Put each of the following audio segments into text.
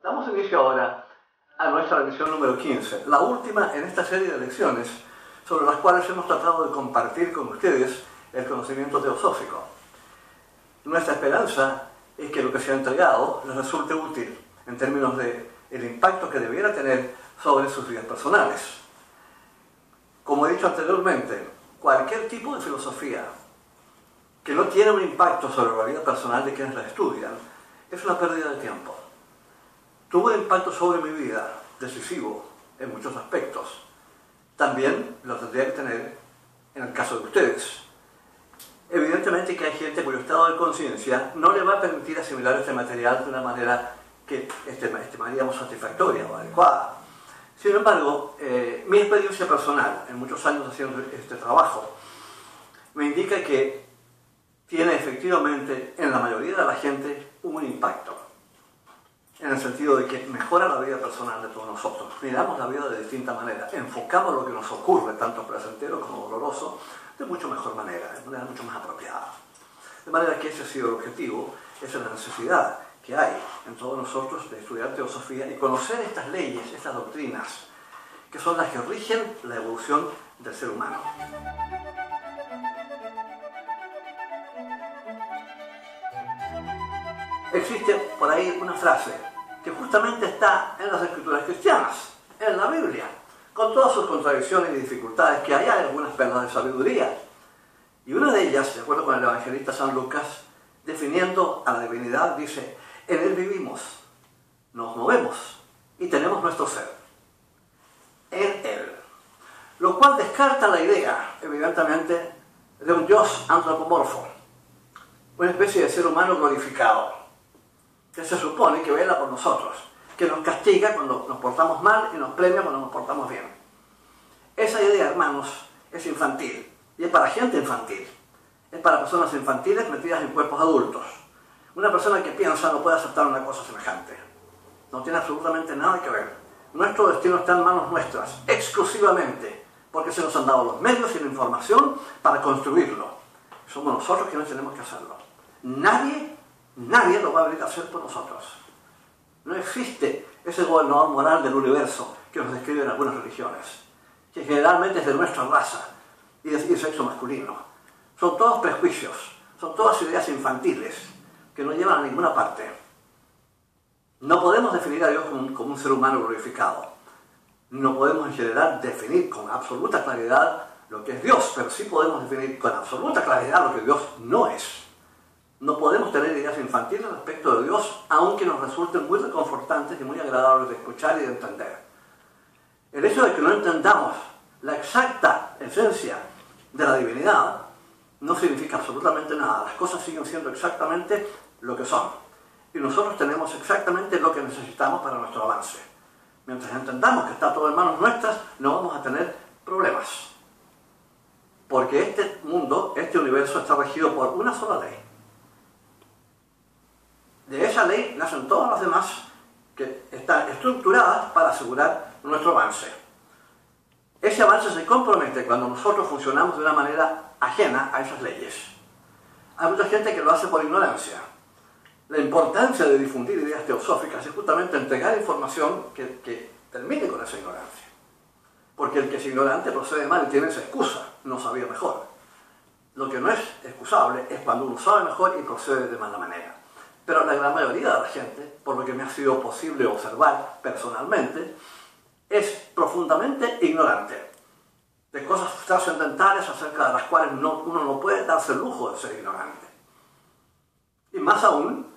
Damos inicio ahora a nuestra lección número 15, la última en esta serie de lecciones sobre las cuales hemos tratado de compartir con ustedes el conocimiento teosófico. Nuestra esperanza es que lo que se ha entregado les resulte útil en términos de el impacto que debiera tener sobre sus vidas personales. Como he dicho anteriormente, cualquier tipo de filosofía que no tiene un impacto sobre la vida personal de quienes la estudian es una pérdida de tiempo. Tuvo un impacto sobre mi vida decisivo en muchos aspectos. También lo tendría que tener en el caso de ustedes. Evidentemente que hay gente cuyo estado de conciencia no le va a permitir asimilar este material de una manera que estimaríamos satisfactoria o adecuada. Sin embargo, mi experiencia personal en muchos años haciendo este trabajo me indica que tiene efectivamente en la mayoría de la gente un impacto, en el sentido de que mejora la vida personal de todos nosotros. Miramos la vida de distinta manera, enfocamos lo que nos ocurre, tanto placentero como doloroso, de mucho mejor manera, de manera mucho más apropiada. De manera que ese ha sido el objetivo, esa es la necesidad que hay en todos nosotros de estudiar teosofía y conocer estas leyes, estas doctrinas, que son las que rigen la evolución del ser humano. Existe por ahí una frase que justamente está en las escrituras cristianas, en la Biblia, con todas sus contradicciones y dificultades que hay algunas perlas de sabiduría. Y una de ellas, de acuerdo con el evangelista San Lucas, definiendo a la divinidad, dice: en Él vivimos, nos movemos y tenemos nuestro ser. En Él. Lo cual descarta la idea, evidentemente, de un Dios antropomorfo, una especie de ser humano glorificado, que se supone que vela por nosotros, que nos castiga cuando nos portamos mal y nos premia cuando nos portamos bien. Esa idea, hermanos, es infantil, y es para gente infantil. Es para personas infantiles metidas en cuerpos adultos. Una persona que piensa no puede aceptar una cosa semejante. No tiene absolutamente nada que ver. Nuestro destino está en manos nuestras, exclusivamente, porque se nos han dado los medios y la información para construirlo. Somos nosotros quienes tenemos que hacerlo. Nadie lo va a venir a hacer por nosotros. No existe ese gobernador moral del universo que nos describen algunas religiones, que generalmente es de nuestra raza y de sexo masculino. Son todos prejuicios, son todas ideas infantiles que no llevan a ninguna parte. No podemos definir a Dios como un ser humano glorificado. No podemos en general definir con absoluta claridad lo que es Dios, pero sí podemos definir con absoluta claridad lo que Dios no es. No podemos tener ideas infantiles respecto de Dios, aunque nos resulten muy reconfortantes y muy agradables de escuchar y de entender. El hecho de que no entendamos la exacta esencia de la divinidad no significa absolutamente nada. Las cosas siguen siendo exactamente lo que son. Y nosotros tenemos exactamente lo que necesitamos para nuestro avance. Mientras entendamos que está todo en manos nuestras, no vamos a tener problemas. Porque este mundo, este universo está regido por una sola ley. De esa ley nacen todas las demás que están estructuradas para asegurar nuestro avance. Ese avance se compromete cuando nosotros funcionamos de una manera ajena a esas leyes. Hay mucha gente que lo hace por ignorancia. La importancia de difundir ideas teosóficas es justamente entregar información que termine con esa ignorancia. Porque el que es ignorante procede mal y tiene esa excusa, no sabía mejor. Lo que no es excusable es cuando uno sabe mejor y procede de mala manera. Pero la gran mayoría de la gente, por lo que me ha sido posible observar personalmente, es profundamente ignorante de cosas trascendentales acerca de las cuales uno no puede darse el lujo de ser ignorante. Y más aún,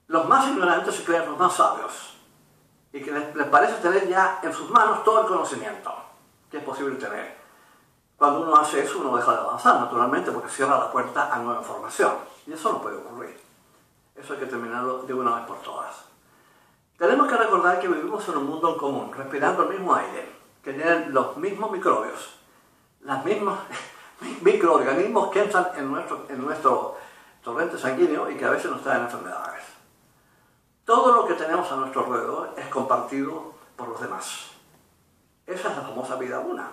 los más ignorantes se creen los más sabios y que les parece tener ya en sus manos todo el conocimiento que es posible tener. Cuando uno hace eso, uno deja de avanzar, naturalmente, porque cierra la puerta a nueva información. Y eso no puede ocurrir. Eso hay que terminarlo de una vez por todas. Tenemos que recordar que vivimos en un mundo en común, respirando el mismo aire, que tienen los mismos microbios, los mismos microorganismos que entran en nuestro torrente sanguíneo y que a veces nos traen enfermedades. Todo lo que tenemos a nuestro alrededor es compartido por los demás. Esa es la famosa vida una.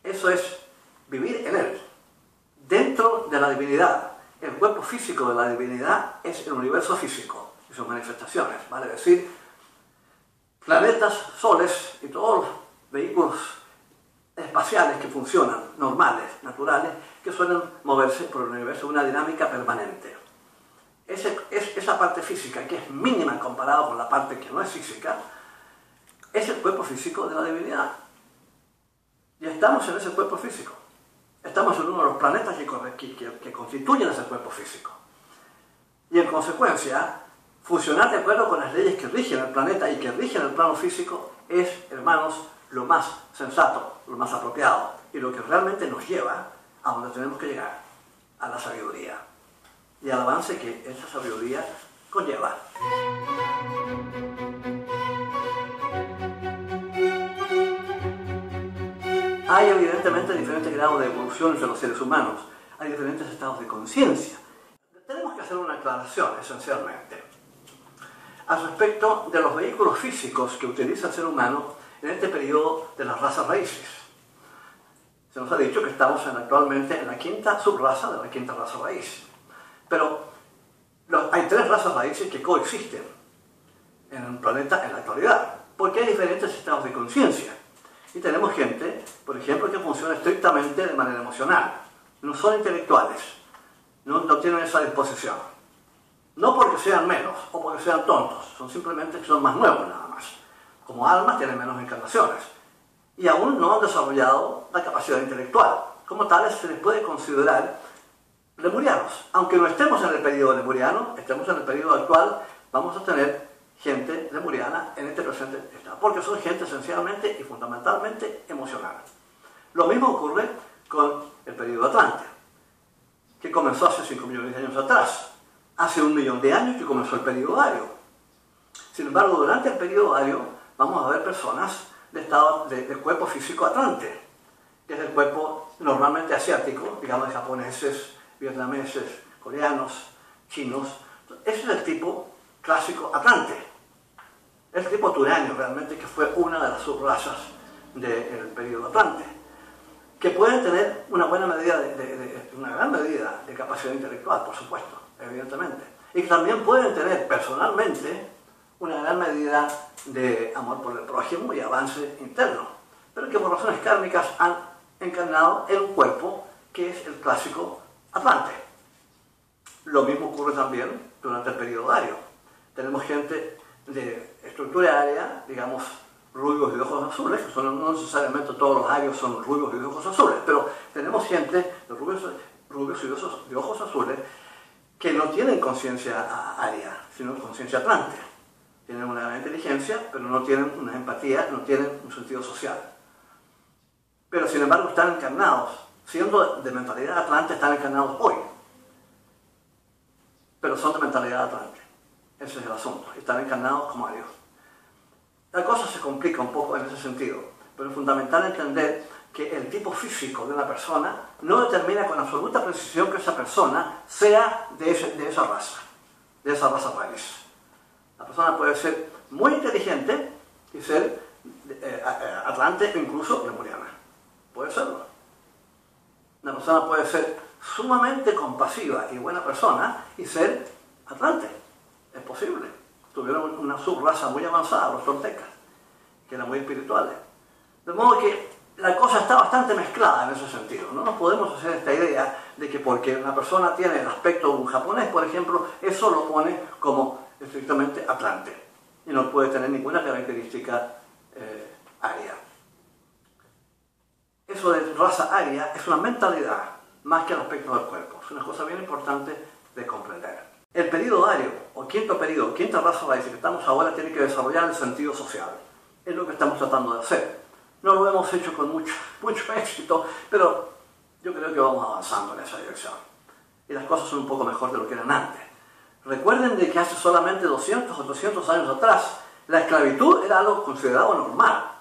Eso es vivir en Él, dentro de la divinidad. El cuerpo físico de la divinidad es el universo físico. sus manifestaciones, vale decir, planetas, soles y todos los vehículos espaciales que funcionan, normales, naturales, que suelen moverse por el universo de una dinámica permanente. Esa parte física, que es mínima comparado con la parte que no es física, es el cuerpo físico de la divinidad. Y estamos en ese cuerpo físico. Estamos en uno de los planetas que constituyen ese cuerpo físico. Y en consecuencia, funcionar de acuerdo con las leyes que rigen el planeta y que rigen el plano físico es, hermanos, lo más sensato, lo más apropiado y lo que realmente nos lleva a donde tenemos que llegar, a la sabiduría y al avance que esa sabiduría conlleva. Hay evidentemente diferentes grados de evolución entre los seres humanos, hay diferentes estados de conciencia. Tenemos que hacer una aclaración esencialmente al respecto de los vehículos físicos que utiliza el ser humano en este periodo de las razas raíces. Se nos ha dicho que estamos actualmente en la quinta subraza de la quinta raza raíz. Pero hay tres razas raíces que coexisten en el planeta en la actualidad, porque hay diferentes estados de conciencia. Y tenemos gente, por ejemplo, que funciona estrictamente de manera emocional. No son intelectuales, no tienen esa disposición. No porque sean menos o porque sean tontos, son simplemente que son más nuevos nada más. Como almas tienen menos encarnaciones y aún no han desarrollado la capacidad intelectual. Como tales se les puede considerar lemurianos. Aunque no estemos en el periodo lemuriano, estemos en el periodo actual, vamos a tener gente lemuriana en este presente estado, porque son gente esencialmente y fundamentalmente emocional. Lo mismo ocurre con el periodo Atlante, que comenzó hace 5 millones de años atrás. Hace 1 millón de años que comenzó el periodo Ario. Sin embargo, durante el periodo Ario vamos a ver personas de cuerpo físico atlante, que es el cuerpo normalmente asiático, digamos de japoneses, vietnameses, coreanos, chinos. Ese es el tipo clásico atlante. Es el tipo turaño realmente, que fue una de las subrazas del periodo Atlante, que pueden tener una buena medida, una gran medida de capacidad intelectual, por supuesto, evidentemente, y que también pueden tener personalmente una gran medida de amor por el prójimo y avance interno, pero que por razones kármicas han encarnado en un cuerpo que es el clásico Atlante. Lo mismo ocurre también durante el periodo Ario. Tenemos gente de estructura aria, digamos, rubios y de ojos azules, que no necesariamente todos los arios son rubios y de ojos azules, pero tenemos gente de rubios y de ojos azules que no tienen conciencia aria, sino conciencia atlante. Tienen una gran inteligencia, pero no tienen una empatía, no tienen un sentido social. Pero sin embargo están encarnados, siendo de mentalidad atlante, están encarnados hoy. Pero son de mentalidad atlante. Ese es el asunto. Están encarnados como arios. La cosa se complica un poco en ese sentido, pero es fundamental entender que el tipo físico de una persona no determina con absoluta precisión que esa persona sea de esa raza raíz. La persona puede ser muy inteligente y ser atlante o incluso lemuriana. Puede serlo. Una persona puede ser sumamente compasiva y buena persona y ser atlante. Es posible. Tuvieron una subraza muy avanzada, los toltecas, que eran muy espirituales. De modo que la cosa está bastante mezclada en ese sentido. No nos podemos hacer esta idea de que porque una persona tiene el aspecto de un japonés, por ejemplo, eso lo pone como estrictamente atlante y no puede tener ninguna característica aria. Eso de raza aria es una mentalidad más que el aspecto del cuerpo. Es una cosa bien importante de comprender. El periodo ario, o quinto periodo, quinta raza raíz que estamos ahora, tiene que desarrollar el sentido social. Es lo que estamos tratando de hacer. No lo hemos hecho con mucho éxito, pero yo creo que vamos avanzando en esa dirección. Y las cosas son un poco mejor de lo que eran antes. Recuerden de que hace solamente 200 o 300 años atrás, la esclavitud era algo considerado normal.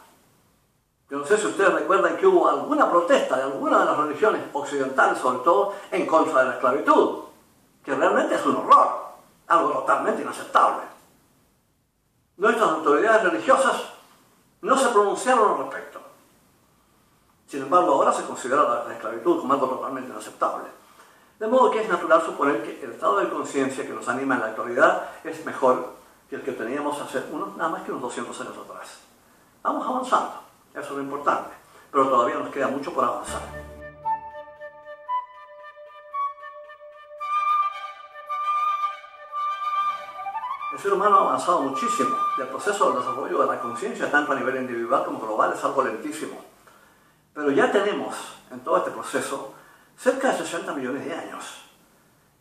Yo no sé si ustedes recuerdan que hubo alguna protesta de alguna de las religiones occidentales, sobre todo, en contra de la esclavitud, que realmente es un horror, algo totalmente inaceptable. Nuestras autoridades religiosas no se pronunciaron al respecto. Sin embargo, ahora se considera la esclavitud como algo totalmente inaceptable. De modo que es natural suponer que el estado de conciencia que nos anima en la actualidad es mejor que el que teníamos hace nada más que unos 200 años atrás. Vamos avanzando, eso es lo importante, pero todavía nos queda mucho por avanzar. El ser humano ha avanzado muchísimo y el proceso del desarrollo de la conciencia, tanto a nivel individual como global, es algo lentísimo. Pero ya tenemos en todo este proceso cerca de 60 millones de años.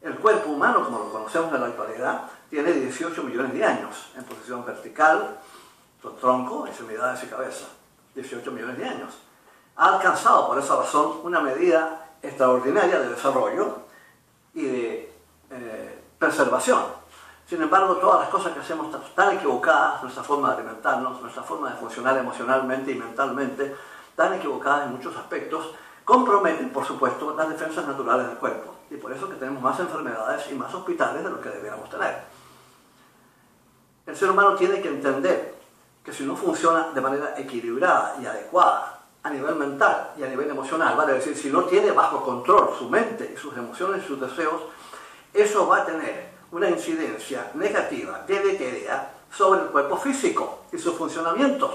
El cuerpo humano, como lo conocemos en la actualidad, tiene 18 millones de años en posición vertical, tronco, extremidades y cabeza. 18 millones de años. Ha alcanzado por esa razón una medida extraordinaria de desarrollo y de preservación. Sin embargo, todas las cosas que hacemos tan equivocadas, nuestra forma de alimentarnos, nuestra forma de funcionar emocionalmente y mentalmente, tan equivocadas en muchos aspectos, comprometen, por supuesto, las defensas naturales del cuerpo. Y por eso que tenemos más enfermedades y más hospitales de lo que debiéramos tener. El ser humano tiene que entender que si no funciona de manera equilibrada y adecuada a nivel mental y a nivel emocional, vale decir, si no tiene bajo control su mente y sus emociones y sus deseos, eso va a tener una incidencia negativa, deletérea, sobre el cuerpo físico y sus funcionamientos,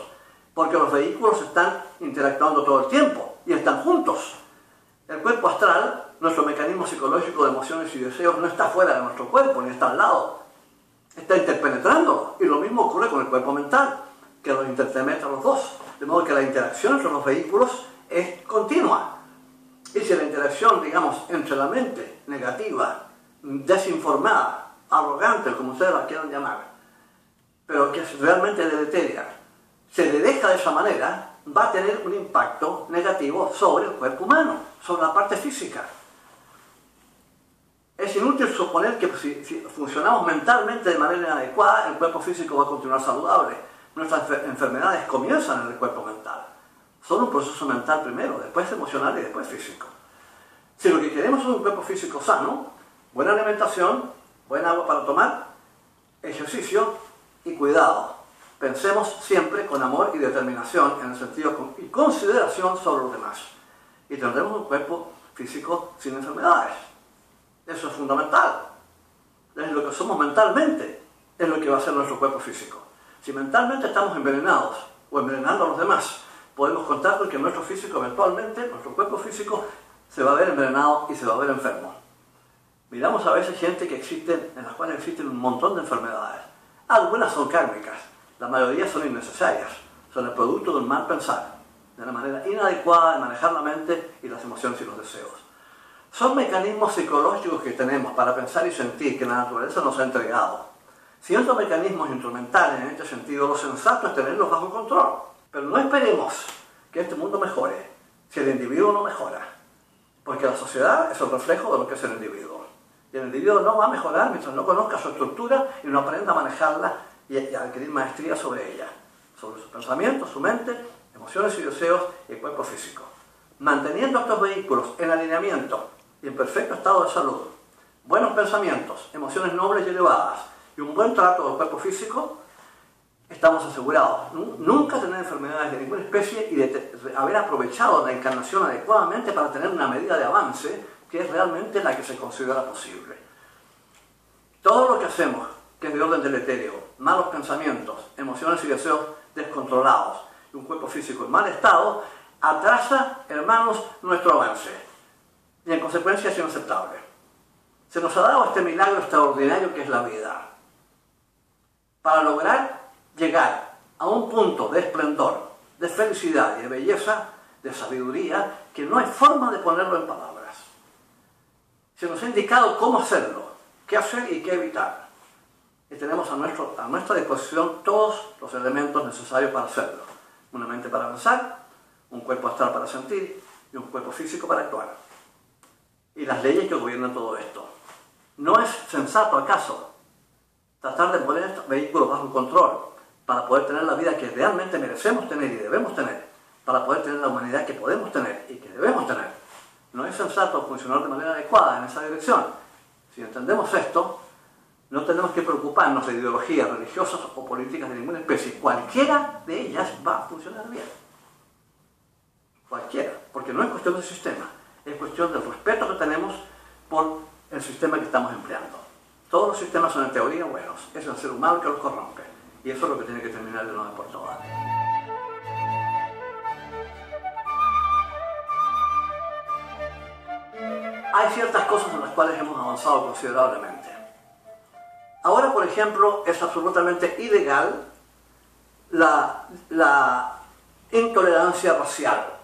porque los vehículos están interactuando todo el tiempo y están juntos. El cuerpo astral, nuestro mecanismo psicológico de emociones y deseos, no está fuera de nuestro cuerpo, ni está al lado, está interpenetrándolo. Y lo mismo ocurre con el cuerpo mental, que los interpenetra los dos, de modo que la interacción entre los vehículos es continua. Y si la interacción, digamos, entre la mente negativa, desinformada, arrogante, como ustedes la quieran llamar, pero que es realmente deleteria, se le deja de esa manera, va a tener un impacto negativo sobre el cuerpo humano, sobre la parte física. Es inútil suponer que si funcionamos mentalmente de manera adecuada, el cuerpo físico va a continuar saludable. Nuestras enfermedades comienzan en el cuerpo mental. Son un proceso mental primero, después emocional y después físico. Si lo que queremos es un cuerpo físico sano, buena alimentación, buena agua para tomar, ejercicio y cuidado. Pensemos siempre con amor y determinación en el sentido y consideración sobre los demás. Y tendremos un cuerpo físico sin enfermedades. Eso es fundamental. Es lo que somos mentalmente, es lo que va a ser nuestro cuerpo físico. Si mentalmente estamos envenenados o envenenando a los demás, podemos contar con que nuestro físico eventualmente, nuestro cuerpo físico, se va a ver envenenado y se va a ver enfermo. Miramos a veces gente en las cuales existen un montón de enfermedades. Algunas son kármicas, la mayoría son innecesarias, son el producto de un mal pensar, de una manera inadecuada de manejar la mente y las emociones y los deseos. Son mecanismos psicológicos que tenemos para pensar y sentir que la naturaleza nos ha entregado. Siendo mecanismos instrumentales en este sentido, lo sensato es tenerlos bajo control. Pero no esperemos que este mundo mejore si el individuo no mejora, porque la sociedad es el reflejo de lo que es el individuo. Y el individuo no va a mejorar mientras no conozca su estructura y no aprenda a manejarla y a adquirir maestría sobre ella, sobre sus pensamientos, su mente, emociones y deseos y el cuerpo físico. Manteniendo estos vehículos en alineamiento y en perfecto estado de salud, buenos pensamientos, emociones nobles y elevadas y un buen trato del cuerpo físico, estamos asegurados. Nunca tener enfermedades de ninguna especie y de haber aprovechado la encarnación adecuadamente para tener una medida de avance que es realmente la que se considera posible. Todo lo que hacemos, que es de orden deleterio, malos pensamientos, emociones y deseos descontrolados y un cuerpo físico en mal estado, atrasa, hermanos, nuestro avance. Y en consecuencia es inaceptable. Se nos ha dado este milagro extraordinario que es la vida, para lograr llegar a un punto de esplendor, de felicidad y de belleza, de sabiduría, que no hay forma de ponerlo en palabras. Se nos ha indicado cómo hacerlo, qué hacer y qué evitar. Y tenemos a nuestra disposición todos los elementos necesarios para hacerlo. Una mente para pensar, un cuerpo astral para sentir y un cuerpo físico para actuar. Y las leyes que gobiernan todo esto. ¿No es sensato acaso tratar de poner estos vehículos bajo control para poder tener la vida que realmente merecemos tener y debemos tener, para poder tener la humanidad que podemos tener y que debemos tener? No es sensato funcionar de manera adecuada en esa dirección. Si entendemos esto, no tenemos que preocuparnos de ideologías religiosas o políticas de ninguna especie. Cualquiera de ellas va a funcionar bien. Cualquiera. Porque no es cuestión del sistema. Es cuestión del respeto que tenemos por el sistema que estamos empleando. Todos los sistemas son en teoría buenos, es el ser humano que los corrompe. Y eso es lo que tiene que terminar de una vez por todas. Hay ciertas cosas en las cuales hemos avanzado considerablemente. Ahora, por ejemplo, es absolutamente ilegal la intolerancia racial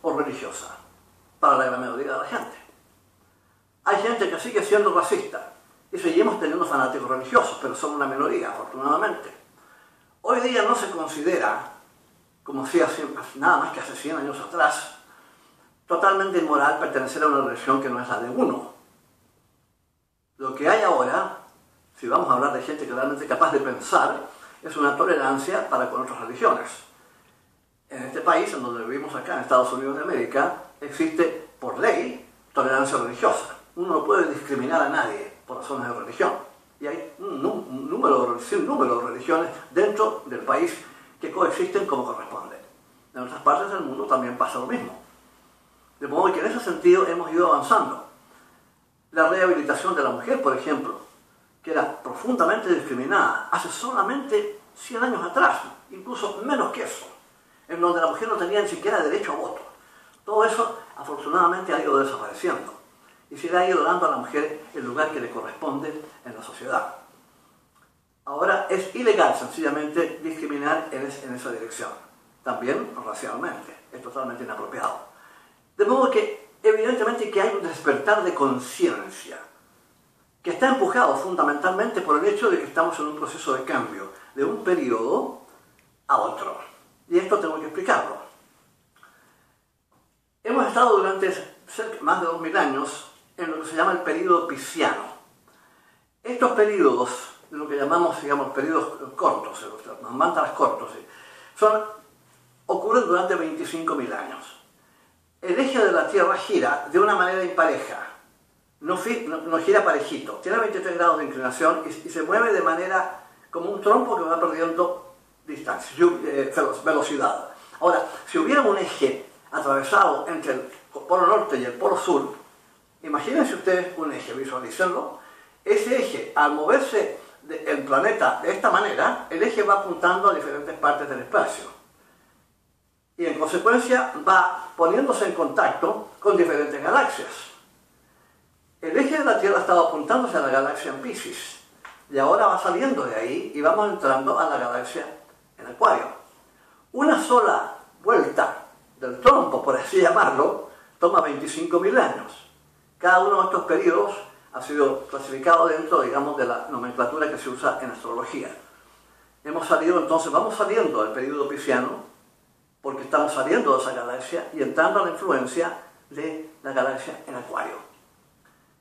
o religiosa para la gran mayoría de la gente. Hay gente que sigue siendo racista y seguimos teniendo fanáticos religiosos, pero son una minoría, afortunadamente. Hoy día no se considera, como si hace nada más que hace 100 años atrás, totalmente inmoral pertenecer a una religión que no es la de uno. Lo que hay ahora, si vamos a hablar de gente que realmente es capaz de pensar, es una tolerancia para con otras religiones. En este país, en donde vivimos acá, en Estados Unidos de América, existe por ley tolerancia religiosa. Uno no puede discriminar a nadie por razones de religión. Y hay un número de religiones dentro del país que coexisten como corresponde. En otras partes del mundo también pasa lo mismo. De modo que en ese sentido hemos ido avanzando. La rehabilitación de la mujer, por ejemplo, que era profundamente discriminada hace solamente 100 años atrás, incluso menos que eso, en donde la mujer no tenía ni siquiera derecho a voto. Todo eso, afortunadamente, ha ido desapareciendo y se le ha ido dando a la mujer el lugar que le corresponde en la sociedad. Ahora es ilegal, sencillamente, discriminar en esa dirección. También racialmente, es totalmente inapropiado. De modo que, evidentemente, que hay un despertar de conciencia que está empujado fundamentalmente por el hecho de que estamos en un proceso de cambio de un periodo a otro. Y esto tengo que explicarlo. Hemos estado durante más de 2000 años en lo que se llama el período pisciano. Estos periodos, lo que llamamos, digamos, periodos cortos, los mantras cortos, ocurren durante 25.000 años. El eje de la Tierra gira de una manera impareja. No gira parejito, tiene 23 grados de inclinación y se mueve de manera como un trompo que va perdiendo distancia, velocidad. Ahora, si hubiera un eje atravesado entre el polo norte y el polo sur, imagínense ustedes un eje, visualícenlo. Ese eje, al moverse el planeta de esta manera, el eje va apuntando a diferentes partes del espacio. Y en consecuencia va poniéndose en contacto con diferentes galaxias. El eje de la Tierra estaba apuntándose a la galaxia en Piscis y ahora va saliendo de ahí y vamos entrando a la galaxia en Acuario. Una sola vuelta del trompo, por así llamarlo, toma 25.000 años. Cada uno de estos periodos ha sido clasificado dentro, digamos, de la nomenclatura que se usa en astrología. Vamos saliendo del periodo pisciano porque estamos saliendo de esa galaxia y entrando a la influencia de la galaxia en Acuario.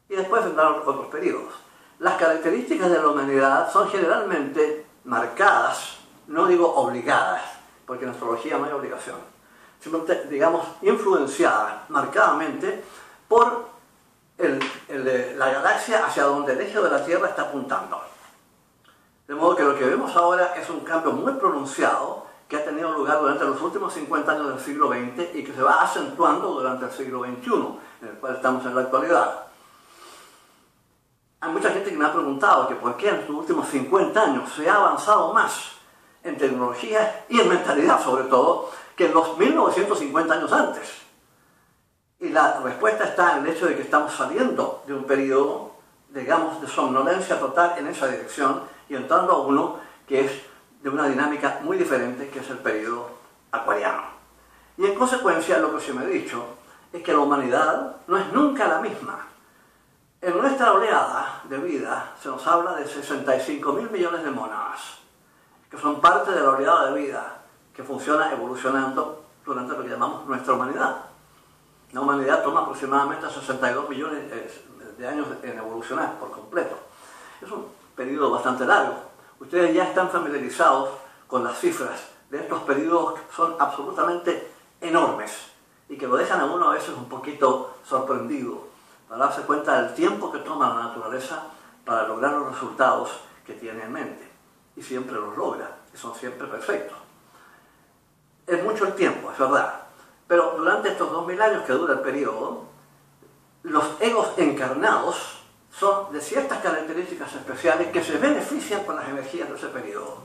Y después vendrán otros periodos. Las características de la humanidad son generalmente marcadas, no digo obligadas, porque en astrología no hay obligación, simplemente, digamos, influenciadas marcadamente por la galaxia hacia donde el eje de la Tierra está apuntando. De modo que lo que vemos ahora es un cambio muy pronunciado que ha tenido lugar durante los últimos 50 años del siglo XX y que se va acentuando durante el siglo XXI, en el cual estamos en la actualidad. Hay mucha gente que me ha preguntado que por qué en los últimos 50 años se ha avanzado más en tecnología y en mentalidad, sobre todo, que en los 1950 años antes. Y la respuesta está en el hecho de que estamos saliendo de un periodo, digamos, de somnolencia total en esa dirección y entrando a uno que es de una dinámica muy diferente, que es el periodo acuariano. Y en consecuencia, lo que se me ha dicho es que la humanidad no es nunca la misma. En nuestra oleada de vida se nos habla de 65.000 millones de mónadas, que son parte de la oleada de vida que funciona evolucionando durante lo que llamamos nuestra humanidad. La humanidad toma aproximadamente 62 millones de años en evolucionar por completo. Es un periodo bastante largo. Ustedes ya están familiarizados con las cifras de estos periodos que son absolutamente enormes y que lo dejan a uno a veces un poquito sorprendido, para darse cuenta del tiempo que toma la naturaleza para lograr los resultados que tiene en mente. Y siempre los logra, y son siempre perfectos. Es mucho el tiempo, es verdad. Pero durante estos 2000 años que dura el periodo, los egos encarnados son de ciertas características especiales que se benefician con las energías de ese periodo.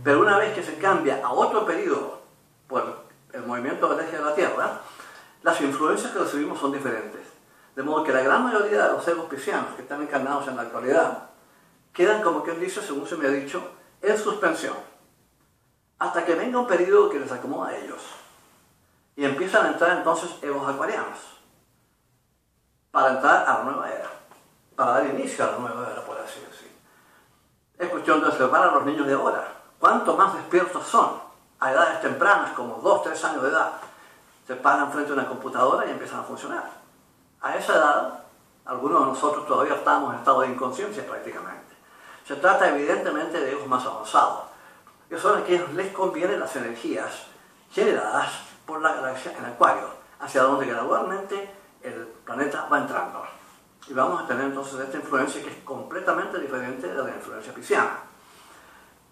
Pero una vez que se cambia a otro periodo por el movimiento del eje de la Tierra, las influencias que recibimos son diferentes. De modo que la gran mayoría de los egos piscianos que están encarnados en la actualidad quedan, como quien dice, según se me ha dicho, en suspensión, hasta que venga un periodo que les acomoda a ellos. Y empiezan a entrar entonces egos acuarianos, para entrar a la nueva era, para dar inicio a la nueva era, por así decir. Es cuestión de observar a los niños de ahora. Cuanto más despiertos son, a edades tempranas, como 2, 3 años de edad, se paran frente a una computadora y empiezan a funcionar. A esa edad, algunos de nosotros todavía estamos en estado de inconsciencia prácticamente. Se trata evidentemente de egos más avanzados, que son a quienes les convienen las energías generadas por la galaxia en Acuario, hacia donde gradualmente el planeta va entrando. Y vamos a tener entonces esta influencia que es completamente diferente de la influencia pisciana.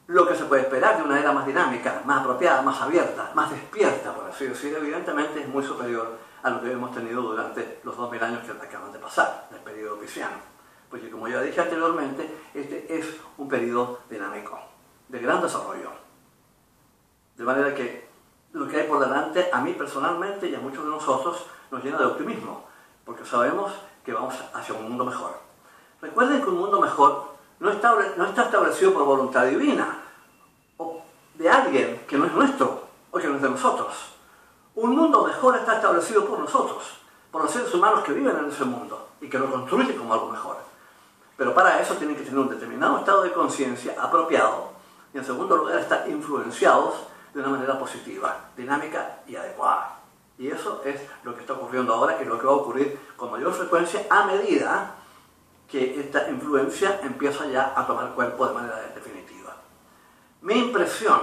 Lo que se puede esperar de una era más dinámica, más apropiada, más abierta, más despierta, por así decir, evidentemente es muy superior a lo que hemos tenido durante los 2000 años que acaban de pasar, del periodo pisciano. Porque como ya dije anteriormente, este es un periodo dinámico, de gran desarrollo. De manera que lo que hay por delante, a mí personalmente y a muchos de nosotros, nos llena de optimismo, porque sabemos que vamos hacia un mundo mejor. Recuerden que un mundo mejor no está establecido por voluntad divina, o de alguien que no es nuestro, o que no es de nosotros. Un mundo mejor está establecido por nosotros, por los seres humanos que viven en ese mundo, y que lo construyen como algo mejor. Pero para eso tienen que tener un determinado estado de conciencia apropiado, y en segundo lugar estar influenciados de una manera positiva, dinámica y adecuada. Y eso es lo que está ocurriendo ahora, que es lo que va a ocurrir con mayor frecuencia a medida que esta influencia empieza ya a tomar cuerpo de manera definitiva. Mi impresión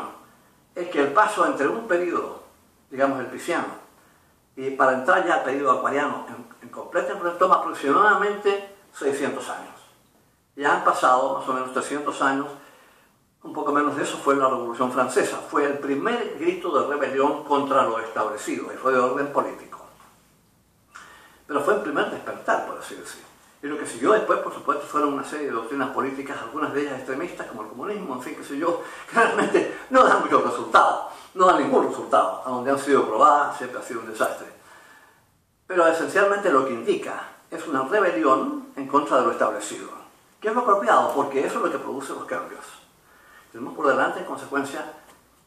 es que el paso entre un periodo, digamos el pisciano, y para entrar ya al periodo acuariano en completa toma aproximadamente 600 años. Ya han pasado más o menos 300 años, un poco menos de eso fue la Revolución Francesa. Fue el primer grito de rebelión contra lo establecido y fue de orden político. Pero fue el primer despertar, por así decir. Y lo que siguió después, por supuesto, fueron una serie de doctrinas políticas, algunas de ellas extremistas, como el comunismo, en fin, qué sé yo, que realmente no dan muchos resultados, no dan ningún resultado. A donde han sido probadas siempre ha sido un desastre. Pero esencialmente lo que indica es una rebelión en contra de lo establecido, que es lo apropiado, porque eso es lo que produce los cambios. Tenemos por delante, en consecuencia,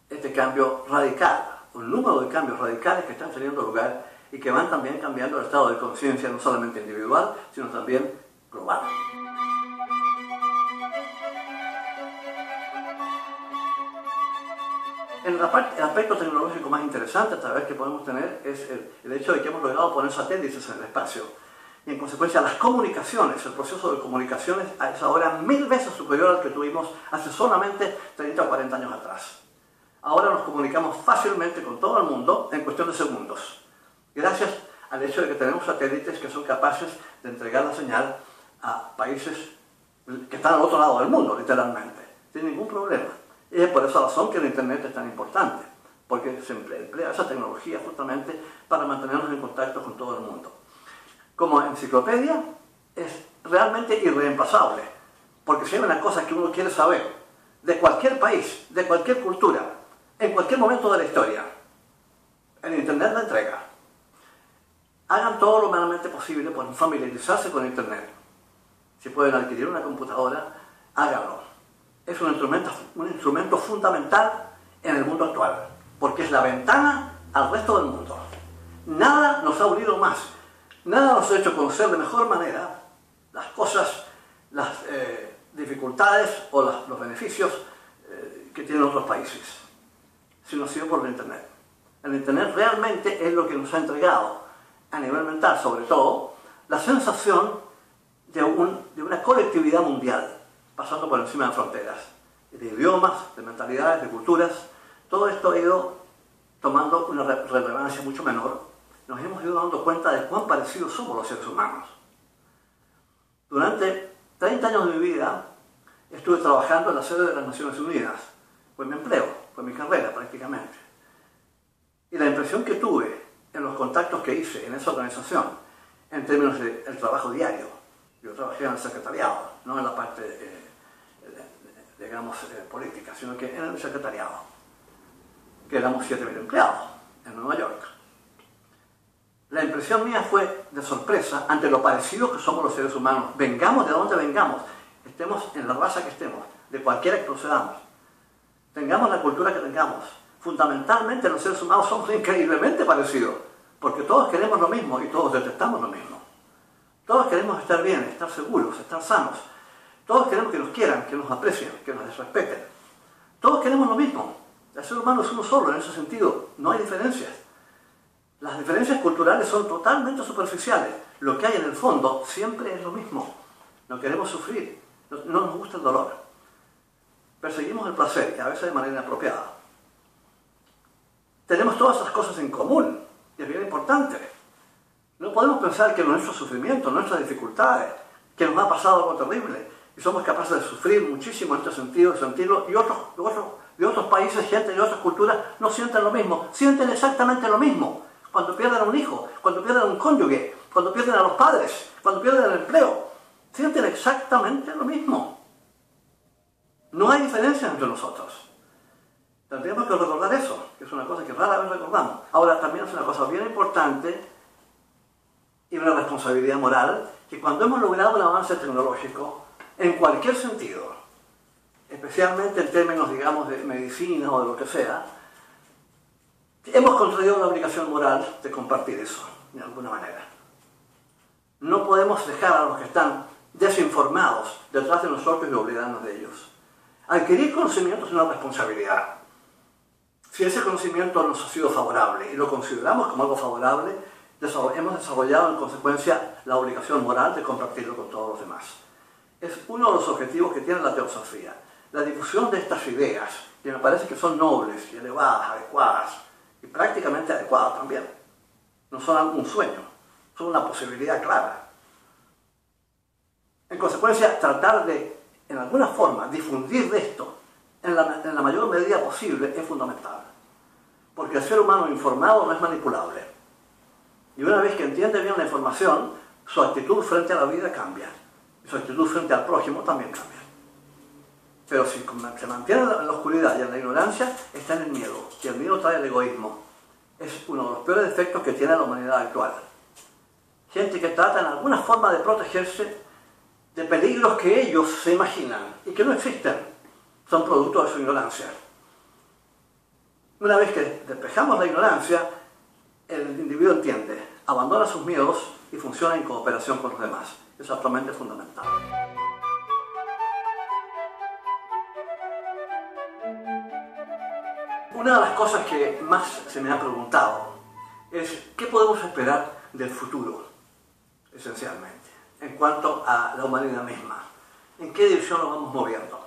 este cambio radical, un número de cambios radicales que están teniendo lugar y que van también cambiando el estado de conciencia, no solamente individual, sino también global. El aspecto tecnológico más interesante, tal vez, que podemos tener es el hecho de que hemos logrado poner satélites en el espacio. Y en consecuencia las comunicaciones, el proceso de comunicaciones es ahora 1000 veces superior al que tuvimos hace solamente 30 o 40 años atrás. Ahora nos comunicamos fácilmente con todo el mundo en cuestión de segundos, gracias al hecho de que tenemos satélites que son capaces de entregar la señal a países que están al otro lado del mundo, literalmente, sin ningún problema. Y es por esa razón que el Internet es tan importante, porque se emplea esa tecnología justamente para mantenernos en contacto con todo el mundo. Como enciclopedia es realmente irreemplazable, porque si hay una cosa que uno quiere saber de cualquier país, de cualquier cultura, en cualquier momento de la historia, el Internet la entrega. Hagan todo lo humanamente posible por familiarizarse con Internet. Si pueden adquirir una computadora, háganlo. Es un instrumento fundamental en el mundo actual, porque es la ventana al resto del mundo. Nada nos ha unido más. Nada nos ha hecho conocer de mejor manera las cosas, las dificultades o los beneficios que tienen otros países, sino ha sido por el Internet. El Internet realmente es lo que nos ha entregado, a nivel mental sobre todo, la sensación de una colectividad mundial, pasando por encima de fronteras, de idiomas, de mentalidades, de culturas. Todo esto ha ido tomando una relevancia mucho menor. Nos hemos ido dando cuenta de cuán parecidos somos los seres humanos. Durante 30 años de mi vida estuve trabajando en la sede de las Naciones Unidas. Fue mi empleo, fue mi carrera prácticamente. Y la impresión que tuve en los contactos que hice en esa organización, en términos del trabajo diario, Yo trabajé en el secretariado, no en la parte, digamos, política, sino que en el secretariado, que éramos 7.000 empleados en Nueva York. La impresión mía fue de sorpresa ante lo parecido que somos los seres humanos. Vengamos de donde vengamos, estemos en la raza que estemos, de cualquiera que procedamos, tengamos la cultura que tengamos. Fundamentalmente los seres humanos somos increíblemente parecidos, porque todos queremos lo mismo y todos detestamos lo mismo. Todos queremos estar bien, estar seguros, estar sanos. Todos queremos que nos quieran, que nos aprecien, que nos respeten. Todos queremos lo mismo. El ser humano es uno solo en ese sentido, no hay diferencias. Las diferencias culturales son totalmente superficiales. Lo que hay en el fondo siempre es lo mismo. No queremos sufrir, no nos gusta el dolor. Perseguimos el placer, y a veces de manera inapropiada. Tenemos todas esas cosas en común, y es bien importante. No podemos pensar que nuestro sufrimiento, nuestras dificultades, que nos ha pasado algo terrible, y somos capaces de sufrir muchísimo en este sentido, de sentirlo, y de otros países, gente de otras culturas, no sienten lo mismo, sienten exactamente lo mismo. Cuando pierden a un hijo, cuando pierden a un cónyuge, cuando pierden a los padres, cuando pierden el empleo, sienten exactamente lo mismo. No hay diferencia entre nosotros. Tendríamos que recordar eso, que es una cosa que rara vez recordamos. Ahora, también es una cosa bien importante y una responsabilidad moral, que cuando hemos logrado un avance tecnológico, en cualquier sentido, especialmente en términos, digamos, de medicina o de lo que sea, hemos contraído la obligación moral de compartir eso, de alguna manera. No podemos dejar a los que están desinformados detrás de nosotros y obligarnos de ellos. Adquirir conocimiento es una responsabilidad. Si ese conocimiento nos ha sido favorable y lo consideramos como algo favorable, hemos desarrollado en consecuencia la obligación moral de compartirlo con todos los demás. Es uno de los objetivos que tiene la teosofía, la difusión de estas ideas, que me parece que son nobles y elevadas, adecuadas, y prácticamente adecuadas también. No son un sueño, son una posibilidad clara. En consecuencia, tratar de, en alguna forma, difundir de esto en la mayor medida posible es fundamental. Porque el ser humano informado no es manipulable. Y una vez que entiende bien la información, su actitud frente a la vida cambia. Y su actitud frente al prójimo también cambia. Pero si se mantiene en la oscuridad y en la ignorancia, está en el miedo. Y el miedo trae el egoísmo. Es uno de los peores defectos que tiene la humanidad actual. Gente que trata en alguna forma de protegerse de peligros que ellos se imaginan y que no existen. Son producto de su ignorancia. Una vez que despejamos la ignorancia, el individuo entiende, abandona sus miedos y funciona en cooperación con los demás. Es absolutamente fundamental. Una de las cosas que más se me ha preguntado es ¿qué podemos esperar del futuro, esencialmente, en cuanto a la humanidad misma? ¿En qué dirección nos vamos moviendo?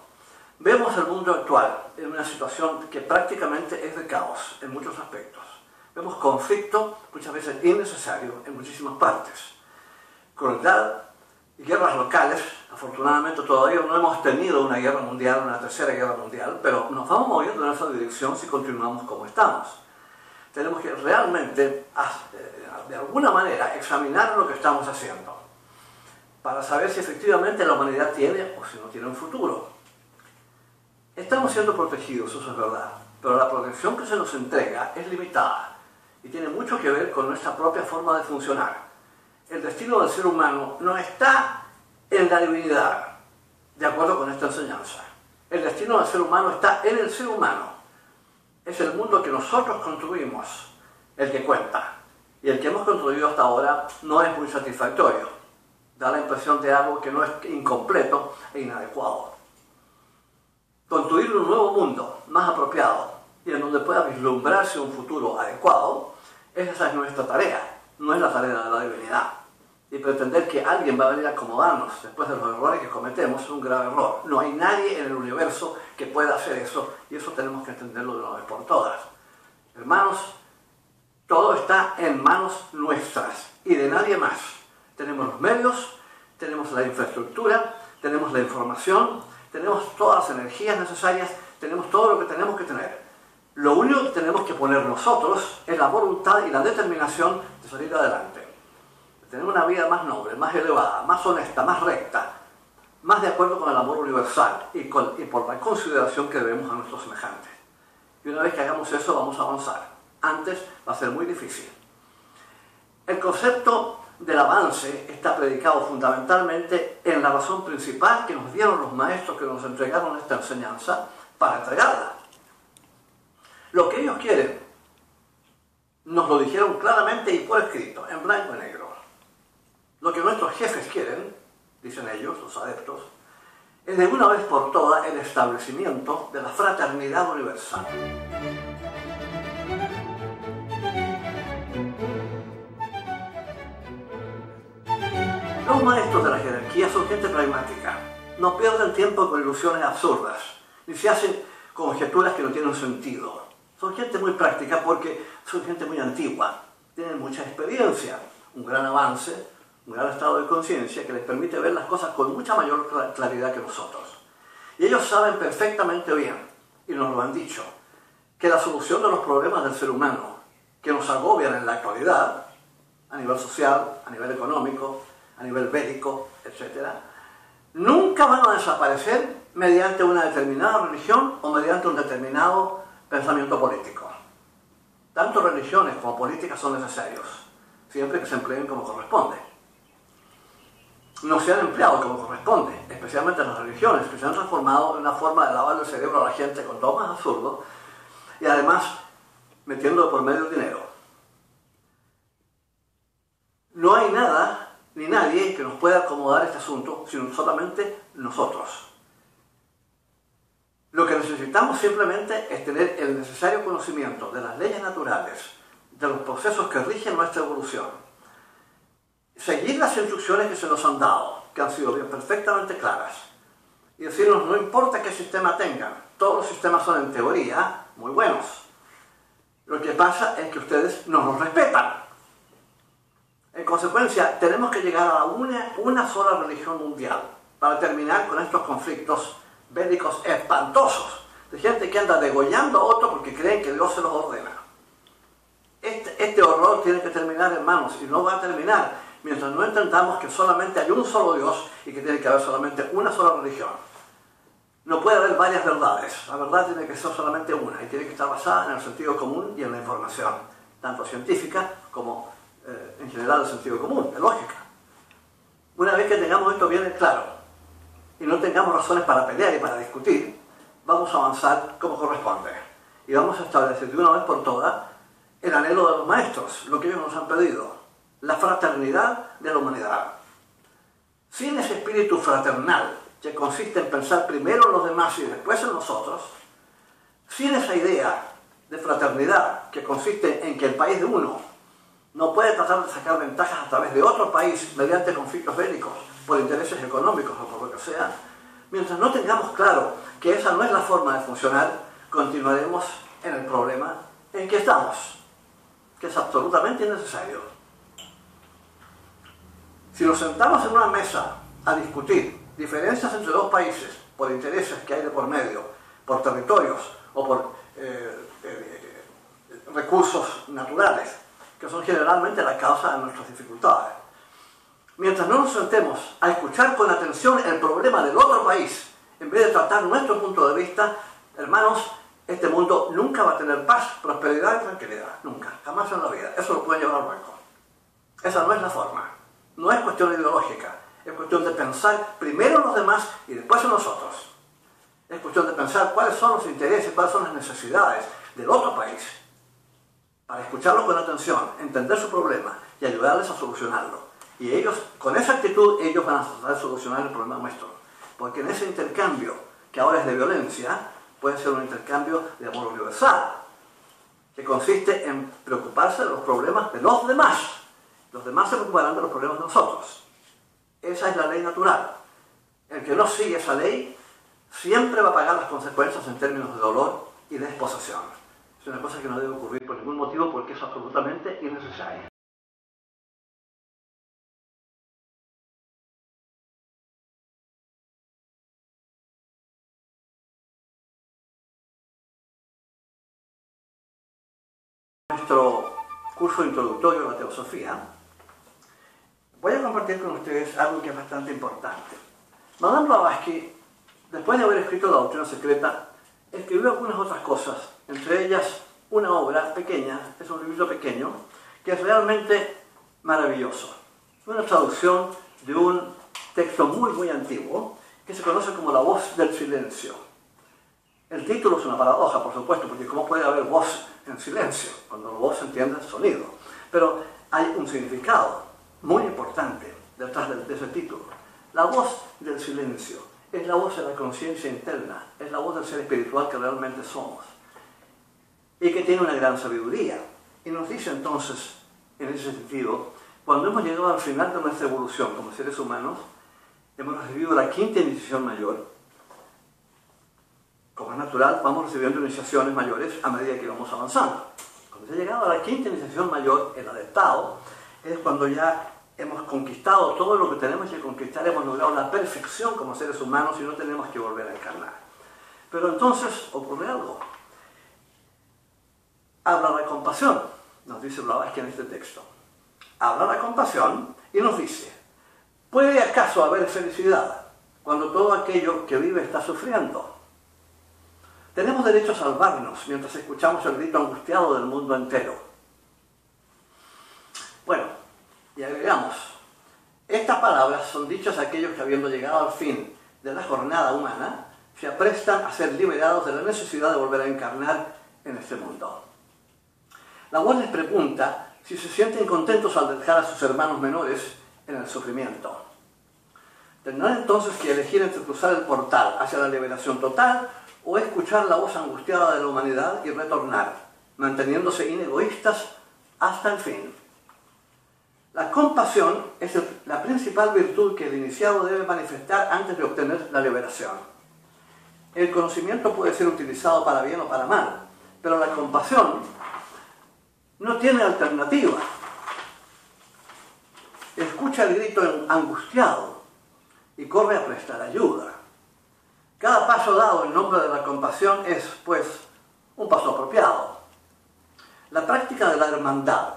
Vemos el mundo actual en una situación que prácticamente es de caos en muchos aspectos. Vemos conflicto, muchas veces innecesario, en muchísimas partes. Crueldad y guerras locales. Afortunadamente todavía no hemos tenido una guerra mundial, una tercera guerra mundial, pero nos vamos moviendo en esa dirección si continuamos como estamos. Tenemos que realmente, de alguna manera, examinar lo que estamos haciendo para saber si efectivamente la humanidad tiene o si no tiene un futuro. Estamos siendo protegidos, eso es verdad, pero la protección que se nos entrega es limitada y tiene mucho que ver con nuestra propia forma de funcionar. El destino del ser humano no está en la divinidad, de acuerdo con esta enseñanza. El destino del ser humano está en el ser humano. Es el mundo que nosotros construimos el que cuenta. Y el que hemos construido hasta ahora no es muy satisfactorio. Da la impresión de algo que no es incompleto e inadecuado. Construir un nuevo mundo más apropiado y en donde pueda vislumbrarse un futuro adecuado, esa es nuestra tarea, no es la tarea de la divinidad. Y pretender que alguien va a venir a acomodarnos después de los errores que cometemos es un grave error. No hay nadie en el universo que pueda hacer eso, y eso tenemos que entenderlo de una vez por todas. Hermanos, todo está en manos nuestras y de nadie más. Tenemos los medios, tenemos la infraestructura, tenemos la información, tenemos todas las energías necesarias, tenemos todo lo que tenemos que tener. Lo único que tenemos que poner nosotros es la voluntad y la determinación de salir adelante. tener una vida más noble, más elevada, más honesta, más recta, más de acuerdo con el amor universal y por la consideración que debemos a nuestros semejantes. Y una vez que hagamos eso, vamos a avanzar. Antes va a ser muy difícil. El concepto del avance está predicado fundamentalmente en la razón principal que nos dieron los maestros que nos entregaron esta enseñanza para entregarla. Lo que ellos quieren, nos lo dijeron claramente y por escrito, en blanco y negro. Lo que nuestros jefes quieren, dicen ellos, los adeptos, es de una vez por todas el establecimiento de la fraternidad universal. Los maestros de la jerarquía son gente pragmática, no pierden tiempo con ilusiones absurdas, ni se hacen conjeturas que no tienen sentido. Son gente muy práctica porque son gente muy antigua, tienen mucha experiencia, un gran avance, un gran estado de conciencia que les permite ver las cosas con mucha mayor claridad que nosotros. Y ellos saben perfectamente bien, y nos lo han dicho, que la solución de los problemas del ser humano que nos agobian en la actualidad, a nivel social, a nivel económico, a nivel bélico, etc., nunca van a desaparecer mediante una determinada religión o mediante un determinado pensamiento político. Tanto religiones como políticas son necesarios, siempre que se empleen como corresponde. No se han empleado como corresponde, especialmente las religiones, que se han transformado en una forma de lavar el cerebro a la gente con todo más absurdo, y además metiendo por medio el dinero. No hay nada ni nadie que nos pueda acomodar este asunto, sino solamente nosotros. Lo que necesitamos simplemente es tener el necesario conocimiento de las leyes naturales, de los procesos que rigen nuestra evolución, seguir las instrucciones que se nos han dado, que han sido bien perfectamente claras, y decirnos, no importa qué sistema tengan, todos los sistemas son en teoría muy buenos. Lo que pasa es que ustedes no nos respetan. En consecuencia, tenemos que llegar a una sola religión mundial para terminar con estos conflictos bélicos espantosos de gente que anda degollando a otro porque creen que Dios se los ordena. Este horror tiene que terminar, hermanos, y no va a terminar mientras no entendamos que solamente hay un solo Dios y que tiene que haber solamente una sola religión. No puede haber varias verdades. La verdad tiene que ser solamente una y tiene que estar basada en el sentido común y en la información, tanto científica como en general el sentido común, de lógica. Una vez que tengamos esto bien claro y no tengamos razones para pelear y para discutir, vamos a avanzar como corresponde y vamos a establecer de una vez por todas el anhelo de los maestros, lo que ellos nos han pedido, la fraternidad de la humanidad. Sin ese espíritu fraternal que consiste en pensar primero en los demás y después en nosotros, sin esa idea de fraternidad que consiste en que el país de uno no puede tratar de sacar ventajas a través de otro país mediante conflictos bélicos, por intereses económicos o por lo que sea, mientras no tengamos claro que esa no es la forma de funcionar, continuaremos en el problema en que estamos, que es absolutamente innecesario. Si nos sentamos en una mesa a discutir diferencias entre dos países por intereses que hay de por medio, por territorios o por recursos naturales, que son generalmente la causa de nuestras dificultades. Mientras no nos sentemos a escuchar con atención el problema del otro país, en vez de tratar nuestro punto de vista, hermanos, este mundo nunca va a tener paz, prosperidad y tranquilidad. Nunca, jamás en la vida. Eso lo pueden llevar al banco. Esa no es la forma. No es cuestión ideológica. Es cuestión de pensar primero en los demás y después en nosotros. Es cuestión de pensar cuáles son los intereses, cuáles son las necesidades del otro país, para escucharlo con atención, entender su problema y ayudarles a solucionarlo. Y ellos, con esa actitud, ellos van a tratar de solucionar el problema nuestro. Porque en ese intercambio, que ahora es de violencia, puede ser un intercambio de amor universal, que consiste en preocuparse de los problemas de los demás. Los demás se preocuparán de los problemas de nosotros. Esa es la ley natural. El que no sigue esa ley siempre va a pagar las consecuencias en términos de dolor y desposesión. Es una cosa que no debe ocurrir por ningún motivo porque es absolutamente innecesaria. Nuestro curso introductorio a la teosofía, compartir con ustedes algo que es bastante importante. Madame Blavatsky, después de haber escrito La doctrina secreta, escribió algunas otras cosas, entre ellas una obra pequeña, es un libro pequeño, que es realmente maravilloso. Una traducción de un texto muy antiguo, que se conoce como La voz del silencio. El título es una paradoja, por supuesto, porque ¿cómo puede haber voz en silencio? Cuando la voz se entiende el sonido. Pero hay un significado muy importante detrás de ese título. La voz del silencio es la voz de la conciencia interna, es la voz del ser espiritual que realmente somos y que tiene una gran sabiduría. Y nos dice entonces, en ese sentido, cuando hemos llegado al final de nuestra evolución como seres humanos, hemos recibido la quinta iniciación mayor. Como es natural, vamos recibiendo iniciaciones mayores a medida que vamos avanzando. Cuando se ha llegado a la quinta iniciación mayor, en la de Tao, es cuando ya hemos conquistado todo lo que tenemos que conquistar, hemos logrado la perfección como seres humanos y no tenemos que volver a encarnar. Pero entonces ocurre algo. Habla la compasión, nos dice Blavatsky en este texto. Habla la compasión y nos dice, ¿puede acaso haber felicidad cuando todo aquello que vive está sufriendo? Tenemos derecho a salvarnos mientras escuchamos el grito angustiado del mundo entero. Bueno, y agregamos, estas palabras son dichas a aquellos que habiendo llegado al fin de la jornada humana, se aprestan a ser liberados de la necesidad de volver a encarnar en este mundo. La voz les pregunta si se sienten contentos al dejar a sus hermanos menores en el sufrimiento. Tendrán entonces que elegir entre cruzar el portal hacia la liberación total o escuchar la voz angustiada de la humanidad y retornar, manteniéndose inegoístas hasta el fin. La compasión es la principal virtud que el iniciado debe manifestar antes de obtener la liberación. El conocimiento puede ser utilizado para bien o para mal, pero la compasión no tiene alternativa. Escucha el grito angustiado y corre a prestar ayuda. Cada paso dado en nombre de la compasión es, pues, un paso apropiado. La práctica de la hermandad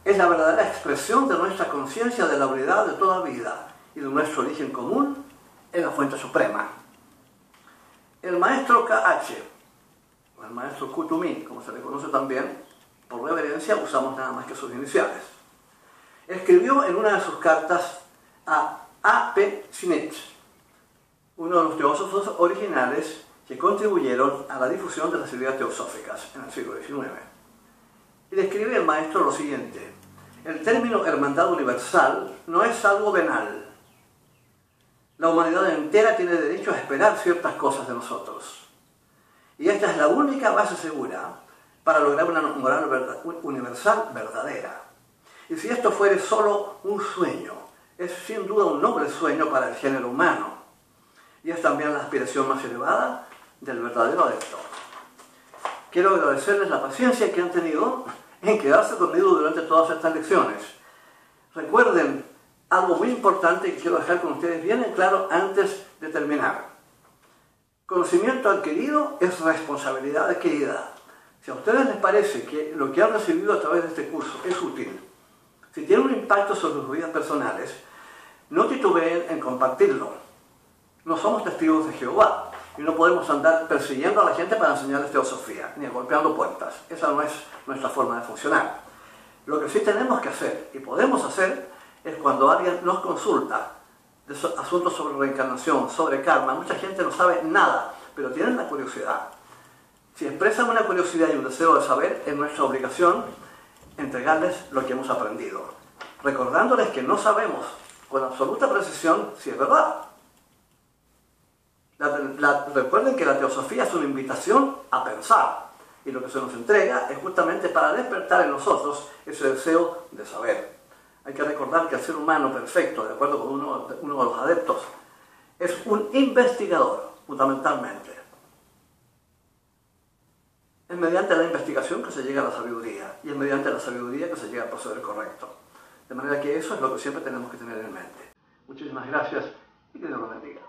es la verdadera expresión de nuestra conciencia de la unidad de toda vida y de nuestro origen común en la fuente suprema. El maestro K.H., o el maestro Kuthumi, como se le conoce también, por reverencia usamos nada más que sus iniciales, escribió en una de sus cartas a A.P. Sinnett, uno de los teósofos originales que contribuyeron a la difusión de las ideas teosóficas en el siglo XIX. Y describe el maestro lo siguiente: el término hermandad universal no es algo venal. La humanidad entera tiene derecho a esperar ciertas cosas de nosotros. Y esta es la única base segura para lograr una moral universal verdadera. Y si esto fuere solo un sueño, es sin duda un noble sueño para el género humano. Y es también la aspiración más elevada del verdadero adepto. Quiero agradecerles la paciencia que han tenido en quedarse conmigo durante todas estas lecciones. Recuerden algo muy importante que quiero dejar con ustedes bien en claro antes de terminar. Conocimiento adquirido es responsabilidad adquirida. Si a ustedes les parece que lo que han recibido a través de este curso es útil, si tiene un impacto sobre sus vidas personales, no titubeen en compartirlo. No somos testigos de Jehová y no podemos andar persiguiendo a la gente para enseñarles teosofía, ni golpeando puertas. Esa no es nuestra forma de funcionar. Lo que sí tenemos que hacer y podemos hacer es cuando alguien nos consulta de asuntos sobre reencarnación, sobre karma. Mucha gente no sabe nada, pero tienen la curiosidad. Si expresan una curiosidad y un deseo de saber, es nuestra obligación entregarles lo que hemos aprendido, recordándoles que no sabemos con absoluta precisión si es verdad. Recuerden que la teosofía es una invitación a pensar, y lo que se nos entrega es justamente para despertar en nosotros ese deseo de saber. Hay que recordar que el ser humano perfecto, de acuerdo con uno de los adeptos, es un investigador, fundamentalmente. Es mediante la investigación que se llega a la sabiduría, y es mediante la sabiduría que se llega al proceder correcto. De manera que eso es lo que siempre tenemos que tener en mente. Muchísimas gracias y que Dios los bendiga.